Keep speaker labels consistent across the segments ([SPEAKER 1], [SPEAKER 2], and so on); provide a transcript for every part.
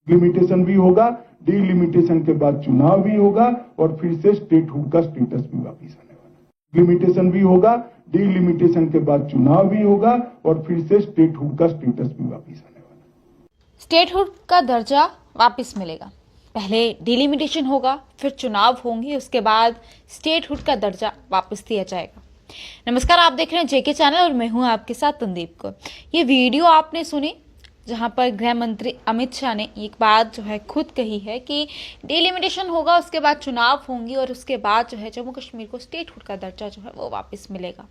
[SPEAKER 1] Limitation भी होगा, delimitation के बाद चुनाव भी होगा और फिर से स्टेटहुड का स्टेटस भी वापिस आने वाला है। लिमिटेशन भी होगा, डिलिमिटेशन के बाद चुनाव भी होगा और फिर से स्टेटहुड का स्टेटस भी वापिस आने वाला है।
[SPEAKER 2] स्टेटहुड का दर्जा वापस मिलेगा। पहले डिलिमिटेशन होगा, फिर चुनाव होंगे, उसके बाद स्टेटहुड का दर्जा वापस दिया जाएगा। नमस्कार, आप देख रहे हैं जेके चैनल और मैं हूं आपके साथ तंदीप कौर। ये वीडियो आपने सुनी जहां पर गृह मंत्री अमित शाह ने एक बात जो है खुद कही है कि डिलिमिटेशन होगा, उसके बाद चुनाव होंगे और उसके बाद जो है जम्मू कश्मीर को स्टेटहुड का दर्जा जो है वो वापस मिलेगा।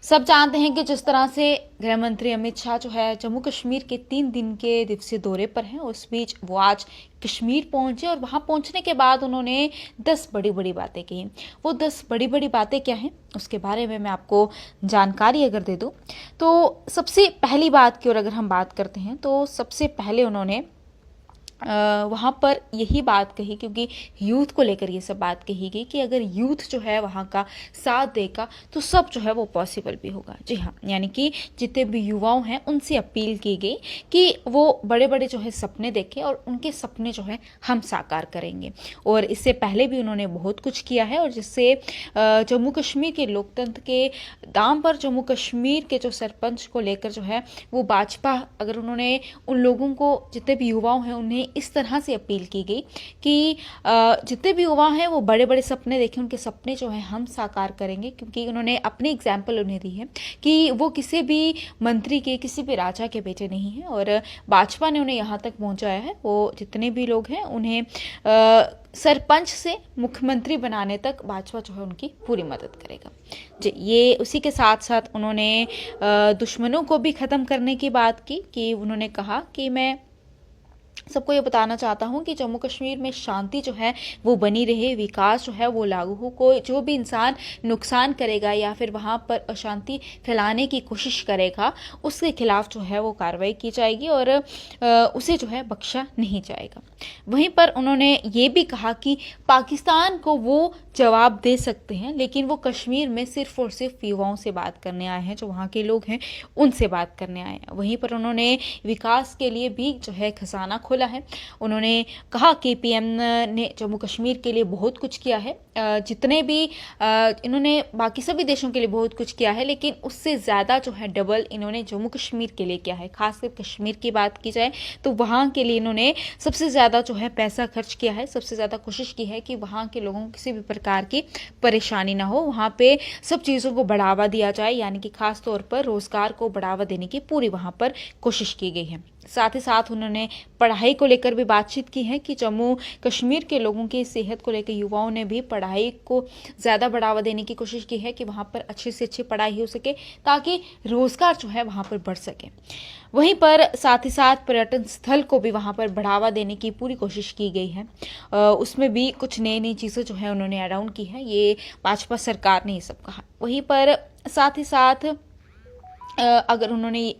[SPEAKER 2] सब जानते हैं कि जिस तरह से गृह मंत्री अमित शाह जो है जम्मू कश्मीर के 3 दिन के दिवसीय दौरे पर हैं, उस बीच वो आज कश्मीर पहुंचे और वहां पहुंचने के बाद उन्होंने 10 बड़ी बड़ी बातें कही। वो 10 बड़ी बड़ी बातें क्या हैं उसके बारे में मैं आपको जानकारी अगर दे दूं तो सबसे पहली बात की ओर अगर हम बात करते हैं तो सबसे पहले उन्होंने वहाँ पर यही बात कही, क्योंकि यूथ को लेकर ये सब बात कही गई कि अगर यूथ जो है वहाँ का साथ देगा तो सब जो है वो पॉसिबल भी होगा। जी हाँ, यानी कि जितने भी युवाओं हैं उनसे अपील की गई कि वो बड़े बड़े जो है सपने देखें और उनके सपने जो है हम साकार करेंगे। और इससे पहले भी उन्होंने बहुत कुछ किया है और जिससे जम्मू कश्मीर के लोकतंत्र के दाम पर जम्मू कश्मीर के जो सरपंच को लेकर जो है वो भाजपा, अगर उन्होंने उन लोगों को जितने भी युवाओं हैं उन्हें इस तरह से अपील की गई कि जितने भी युवा हैं वो बड़े बड़े सपने देखें, उनके सपने जो हैं हम साकार करेंगे। क्योंकि उन्होंने अपनी एग्जाम्पल उन्हें दी है कि वो किसी भी मंत्री के, किसी भी राजा के बेटे नहीं हैं और भाजपा ने उन्हें यहाँ तक पहुँचाया है। वो जितने भी लोग हैं उन्हें सरपंच से मुख्यमंत्री बनाने तक भाजपा जो है उनकी पूरी मदद करेगा। जी, ये उसी के साथ साथ उन्होंने दुश्मनों को भी ख़त्म करने की बात की कि उन्होंने कहा कि मैं सबको ये बताना चाहता हूँ कि जम्मू कश्मीर में शांति जो है वो बनी रहे, विकास जो है वो लागू हो। कोई जो भी इंसान नुकसान करेगा या फिर वहाँ पर अशांति फैलाने की कोशिश करेगा उसके खिलाफ जो है वो कार्रवाई की जाएगी और उसे जो है बख्शा नहीं जाएगा। वहीं पर उन्होंने ये भी कहा कि पाकिस्तान को वो जवाब दे सकते हैं, लेकिन वो कश्मीर में सिर्फ और सिर्फ युवाओं से बात करने आए हैं, जो वहाँ के लोग हैं उनसे बात करने आए हैं। वहीं पर उन्होंने विकास के लिए भी जो है खजाना खोला है। उन्होंने कहा कि पीएम ने जम्मू कश्मीर के लिए बहुत कुछ किया है, जितने भी इन्होंने बाकी सभी देशों के लिए बहुत कुछ किया है, लेकिन उससे ज़्यादा जो है डबल इन्होंने जम्मू कश्मीर के लिए किया है। खासकर कश्मीर की बात की जाए तो वहाँ के लिए इन्होंने सबसे ज़्यादा जो है पैसा खर्च किया है, सबसे ज़्यादा कोशिश की है कि वहाँ के लोगों को किसी भी प्रकार की परेशानी ना हो, वहाँ पे सब चीज़ों को बढ़ावा दिया जाए, यानी कि खास तौर पर रोज़गार को बढ़ावा देने की पूरी वहाँ पर कोशिश की गई है। साथ ही साथ उन्होंने पढ़ाई को लेकर भी बातचीत की है कि जम्मू कश्मीर के लोगों की सेहत को लेकर युवाओं ने भी पढ़ाई को ज़्यादा बढ़ावा देने की कोशिश की है कि वहाँ पर अच्छी से अच्छी पढ़ाई हो सके ताकि रोज़गार जो है वहाँ पर बढ़ सके। वहीं पर साथ ही साथ पर्यटन स्थल को भी वहाँ पर बढ़ावा देने की पूरी कोशिश की गई है। उसमें भी कुछ नई नई चीज़ें जो है उन्होंने ऐड ऑन की है। ये भाजपा सरकार ने ये सब कहा। वहीं पर साथ ही साथ अगर उन्होंने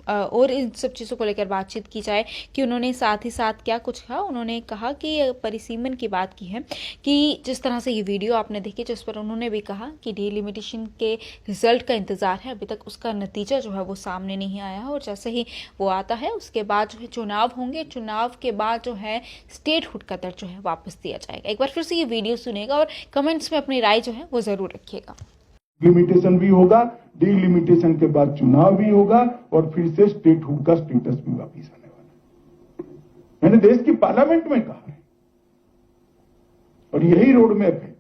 [SPEAKER 2] और इन सब चीज़ों को लेकर बातचीत की जाए कि उन्होंने साथ ही साथ क्या कुछ कहा, उन्होंने कहा कि परिसीमन की बात की है कि जिस तरह से ये वीडियो आपने देखी जिस पर उन्होंने भी कहा कि डिलिमिटेशन के रिजल्ट का इंतज़ार है, अभी तक उसका नतीजा जो है वो सामने नहीं आया है और जैसे ही वो आता है उसके बाद जो है चुनाव होंगे, चुनाव के बाद जो है स्टेटहुड का दर्जा जो है वापस दिया जाएगा। एक बार फिर से ये वीडियो सुनेगा और कमेंट्स में अपनी राय जो है वो ज़रूर रखिएगा।
[SPEAKER 1] लिमिटेशन भी होगा, डिलिमिटेशन के बाद चुनाव भी होगा और फिर से स्टेटहुड का स्टेटस भी वापिस आने वाला है। मैंने देश की पार्लियामेंट में कहा है और यही रोड मैप है।